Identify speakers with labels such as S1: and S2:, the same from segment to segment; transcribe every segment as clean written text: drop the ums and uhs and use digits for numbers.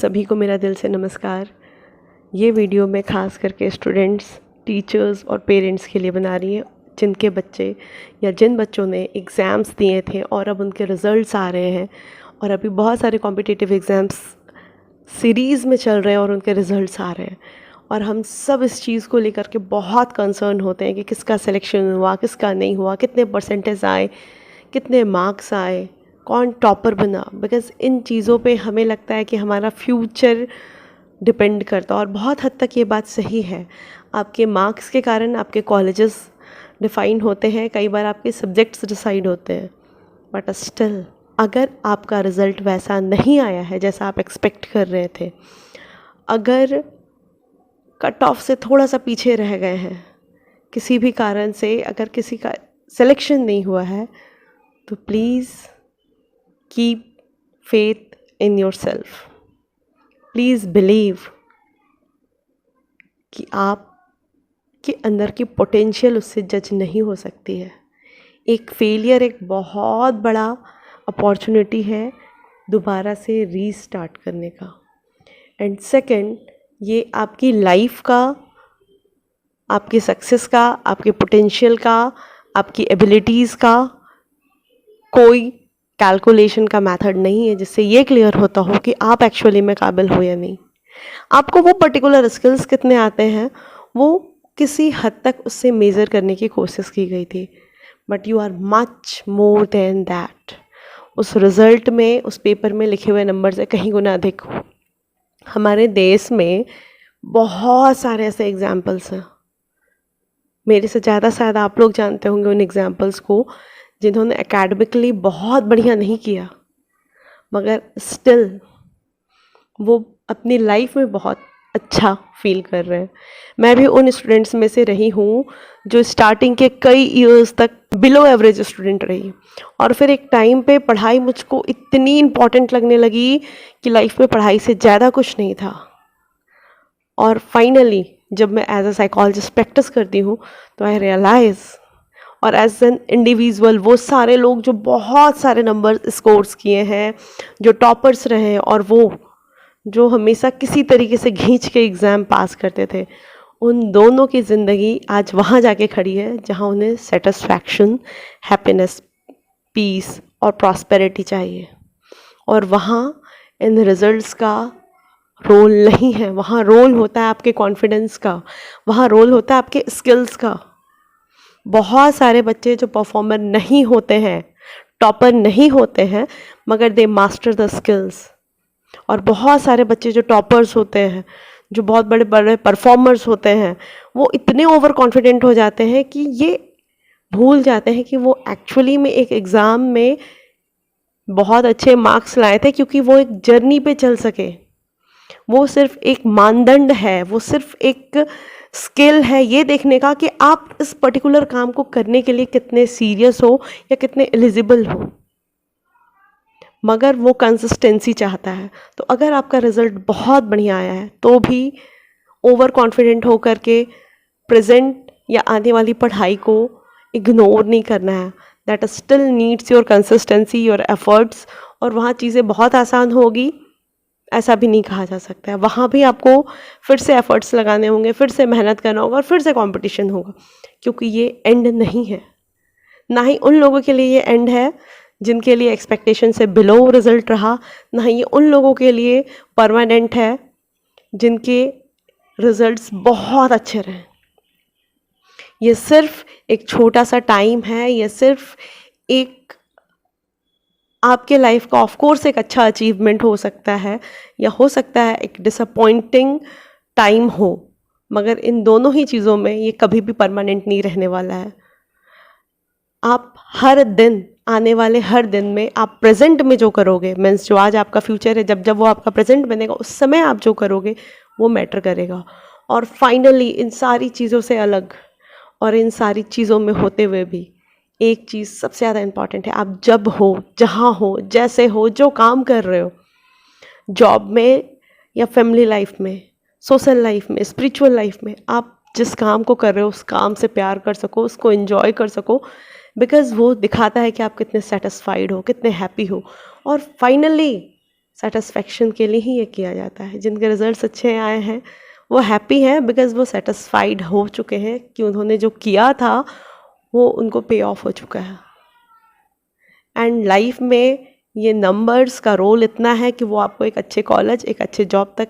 S1: सभी को मेरा दिल से नमस्कार। ये वीडियो मैं ख़ास करके स्टूडेंट्स, टीचर्स और पेरेंट्स के लिए बना रही हूँ जिनके बच्चे या जिन बच्चों ने एग्ज़ाम्स दिए थे और अब उनके रिज़ल्ट्स आ रहे हैं और अभी बहुत सारे कॉम्पिटिटिव एग्ज़ाम्स सीरीज़ में चल रहे हैं और उनके रिज़ल्ट्स आ रहे हैं और हम सब इस चीज़ को लेकर के बहुत कंसर्न होते हैं कि किसका सिलेक्शन हुआ, किसका नहीं हुआ, कितने परसेंटेज आए, कितने मार्क्स आए, कौन टॉपर बना। बिकॉज़ इन चीज़ों पे हमें लगता है कि हमारा फ्यूचर डिपेंड करता है और बहुत हद तक ये बात सही है। आपके मार्क्स के कारण आपके कॉलेजेस डिफ़ाइन होते हैं, कई बार आपके सब्जेक्ट्स डिसाइड होते हैं, बट स्टिल अगर आपका रिज़ल्ट वैसा नहीं आया है जैसा आप एक्सपेक्ट कर रहे थे, अगर कट ऑफ से थोड़ा सा पीछे रह गए हैं किसी भी कारण से, अगर किसी का सिलेक्शन नहीं हुआ है, तो please keep faith in yourself. Please believe कि आप के अंदर की पोटेंशियल उससे जज नहीं हो सकती है। एक फेलियर एक बहुत बड़ा अपॉर्चुनिटी है दोबारा से रीस्टार्ट करने का। एंड सेकंड, ये आपकी लाइफ का, आपकी सक्सेस का, आपके पोटेंशियल का, आपकी एबिलिटीज़ का कोई कैलकुलेशन का मेथड नहीं है जिससे ये क्लियर होता हो कि आप एक्चुअली में काबिल हो या नहीं। आपको वो पर्टिकुलर स्किल्स कितने आते हैं वो किसी हद तक उससे मेज़र करने की कोशिश की गई थी, but you are much more than that. उस रिज़ल्ट में, उस पेपर में लिखे हुए नंबर से कहीं गुना अधिक हो। हमारे देश में बहुत सारे ऐसे एग्जाम्पल्स हैं, मेरे से ज़्यादा शायद आप लोग जानते होंगे उन एग्जाम्पल्स को, जिन्होंने एकेडमिकली बहुत बढ़िया नहीं किया मगर स्टिल वो अपनी लाइफ में बहुत अच्छा फील कर रहे हैं। मैं भी उन स्टूडेंट्स में से रही हूँ जो स्टार्टिंग के कई इयर्स तक बिलो एवरेज स्टूडेंट रही और फिर एक टाइम पे पढ़ाई मुझको इतनी इम्पॉर्टेंट लगने लगी कि लाइफ में पढ़ाई से ज़्यादा कुछ नहीं था। और फाइनली जब मैं एज अ साइकोलॉजिस्ट प्रैक्टिस करती हूँ तो आई रियलाइज़, और एज एन इंडिविजुअल वो सारे लोग जो बहुत सारे नंबर स्कोर्स किए हैं, जो टॉपर्स रहे और वो जो हमेशा किसी तरीके से खींच के एग्ज़ाम पास करते थे, उन दोनों की ज़िंदगी आज वहाँ जाके खड़ी है जहाँ उन्हें सेटिस्फैक्शन, हैप्पीनेस, पीस और प्रॉस्पेरिटी चाहिए। और वहाँ इन रिज़ल्ट्स का रोल नहीं है, वहाँ रोल होता है आपके कॉन्फिडेंस का, वहाँ रोल होता है आपके स्किल्स का। बहुत सारे बच्चे जो परफॉर्मर नहीं होते हैं, टॉपर नहीं होते हैं, मगर दे मास्टर द स्किल्स। और बहुत सारे बच्चे जो टॉपर्स होते हैं, जो बहुत बड़े बड़े परफॉर्मर्स होते हैं, वो इतने ओवर कॉन्फिडेंट हो जाते हैं कि ये भूल जाते हैं कि वो एक्चुअली में एक एग्ज़ाम में बहुत अच्छे मार्क्स लाए थे क्योंकि वो एक जर्नी पे चल सके। वो सिर्फ एक मानदंड है, वो सिर्फ एक स्किल है ये देखने का कि आप इस पर्टिकुलर काम को करने के लिए कितने सीरियस हो या कितने एलिजिबल हो, मगर वो कंसिस्टेंसी चाहता है। तो अगर आपका रिज़ल्ट बहुत बढ़िया आया है तो भी ओवर कॉन्फिडेंट होकर के प्रेजेंट या आने वाली पढ़ाई को इग्नोर नहीं करना है। That still needs your consistency, your efforts. और वहाँ चीज़ें बहुत आसान होगी ऐसा भी नहीं कहा जा सकता है, वहाँ भी आपको फिर से एफर्ट्स लगाने होंगे, फिर से मेहनत करना होगा और फिर से कंपटीशन होगा, क्योंकि ये एंड नहीं है। ना ही उन लोगों के लिए ये एंड है जिनके लिए एक्सपेक्टेशन से बिलो रिज़ल्ट रहा, ना ही उन लोगों के लिए परमानेंट है जिनके रिज़ल्ट्स बहुत अच्छे रहे। ये सिर्फ एक छोटा सा टाइम है, ये सिर्फ एक आपके लाइफ का ऑफ कोर्स एक अच्छा अचीवमेंट हो सकता है या हो सकता है एक डिसअपॉइंटिंग टाइम हो, मगर इन दोनों ही चीज़ों में ये कभी भी परमानेंट नहीं रहने वाला है। आप हर दिन, आने वाले हर दिन में आप प्रेजेंट में जो करोगे, मीन्स जो आज आपका फ्यूचर है, जब जब वो आपका प्रेजेंट बनेगा उस समय आप जो करोगे वो मैटर करेगा। और फाइनली इन सारी चीज़ों से अलग और इन सारी चीज़ों में होते हुए भी एक चीज़ सबसे ज़्यादा इम्पॉर्टेंट है, आप जब हो, जहाँ हो, जैसे हो, जो काम कर रहे हो, जॉब में या फैमिली लाइफ में, सोशल लाइफ में, स्पिरिचुअल लाइफ में, आप जिस काम को कर रहे हो उस काम से प्यार कर सको, उसको एंजॉय कर सको, बिकॉज़ वो दिखाता है कि आप कितने सेटिस्फाइड हो, कितने हैप्पी हो। और फाइनली सेटिस्फेक्शन के लिए ही ये किया जाता है। जिनके रिजल्ट्स अच्छे आए हैं वो हैप्पी हैं बिकॉज़ वो सेटिस्फाइड हो चुके हैं कि उन्होंने जो किया था वो उनको पे ऑफ हो चुका है। एंड लाइफ में ये नंबर्स का रोल इतना है कि वो आपको एक अच्छे कॉलेज, एक अच्छे जॉब तक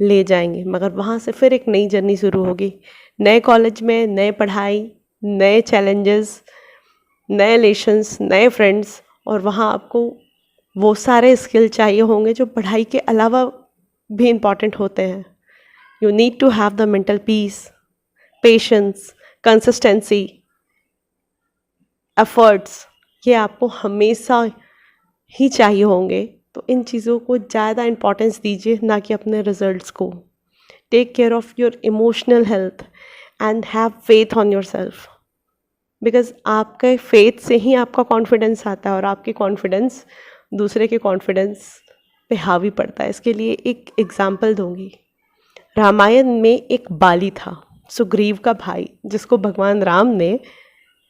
S1: ले जाएंगे, मगर वहाँ से फिर एक नई जर्नी शुरू होगी। नए कॉलेज में नए पढ़ाई, नए चैलेंजेस, नए रिलेशंस, नए फ्रेंड्स, और वहाँ आपको वो सारे स्किल चाहिए होंगे जो पढ़ाई के अलावा भी इम्पॉर्टेंट होते हैं। You need to have the mental peace, patience, consistency, efforts, ये आपको हमेशा ही चाहिए होंगे। तो इन चीज़ों को ज़्यादा इम्पोर्टेंस दीजिए, ना कि अपने रिजल्ट्स को। Take care of your emotional health and have faith on yourself, because आपके फेथ से ही आपका कॉन्फिडेंस आता है और आपकी कॉन्फिडेंस दूसरे के कॉन्फिडेंस पे हावी पड़ता है। इसके लिए एक एग्जाम्पल दूंगी। रामायण में एक बाली था, सुग्रीव का भाई, जिसको भगवान राम ने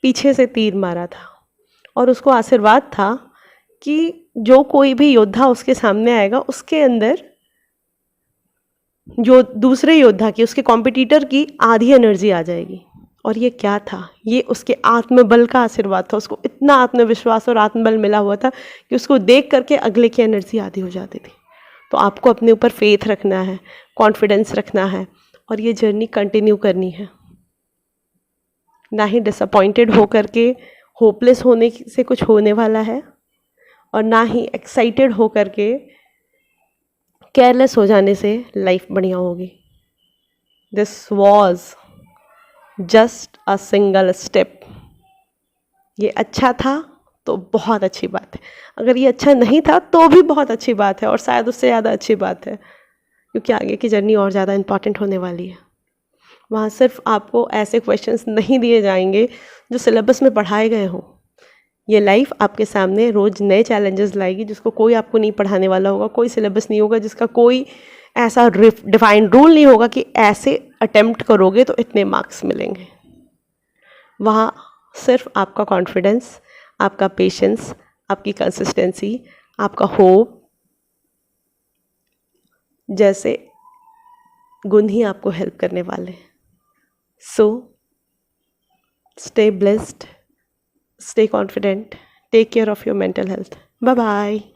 S1: पीछे से तीर मारा था और उसको आशीर्वाद था कि जो कोई भी योद्धा उसके सामने आएगा उसके अंदर जो दूसरे योद्धा की, उसके कॉम्पिटिटर की आधी एनर्जी आ जाएगी। और ये क्या था? ये उसके आत्मबल का आशीर्वाद था। उसको इतना आत्मविश्वास और आत्मबल मिला हुआ था कि उसको देख करके अगले की एनर्जी आधी हो जाती थी। तो आपको अपने ऊपर फेथ रखना है, कॉन्फिडेंस रखना है और ये जर्नी कंटिन्यू करनी है। ना ही डिसअपॉइंटेड हो करके होपलेस होने से कुछ होने वाला है और ना ही एक्साइटेड हो करके केयरलेस हो जाने से लाइफ बढ़िया होगी। This was just a single step. ये अच्छा था तो बहुत अच्छी बात है, अगर ये अच्छा नहीं था तो भी बहुत अच्छी बात है, और शायद उससे ज़्यादा अच्छी बात है, क्योंकि आगे की जर्नी और ज़्यादा इम्पॉर्टेंट होने वाली है। वहाँ सिर्फ आपको ऐसे क्वेश्चंस नहीं दिए जाएंगे जो सिलेबस में पढ़ाए गए हों। ये लाइफ आपके सामने रोज़ नए चैलेंजेस लाएगी जिसको कोई आपको नहीं पढ़ाने वाला होगा, कोई सिलेबस नहीं होगा, जिसका कोई ऐसा डिफाइंड रूल नहीं होगा कि ऐसे अटेम्प्ट करोगे तो इतने मार्क्स मिलेंगे। वहाँ सिर्फ आपका कॉन्फिडेंस, आपका पेशेंस, आपकी कंसिस्टेंसी, आपका होप जैसे गुण ही आपको हेल्प करने वाले हैं। सो stay blessed, stay confident, take care of your mental health. Bye bye.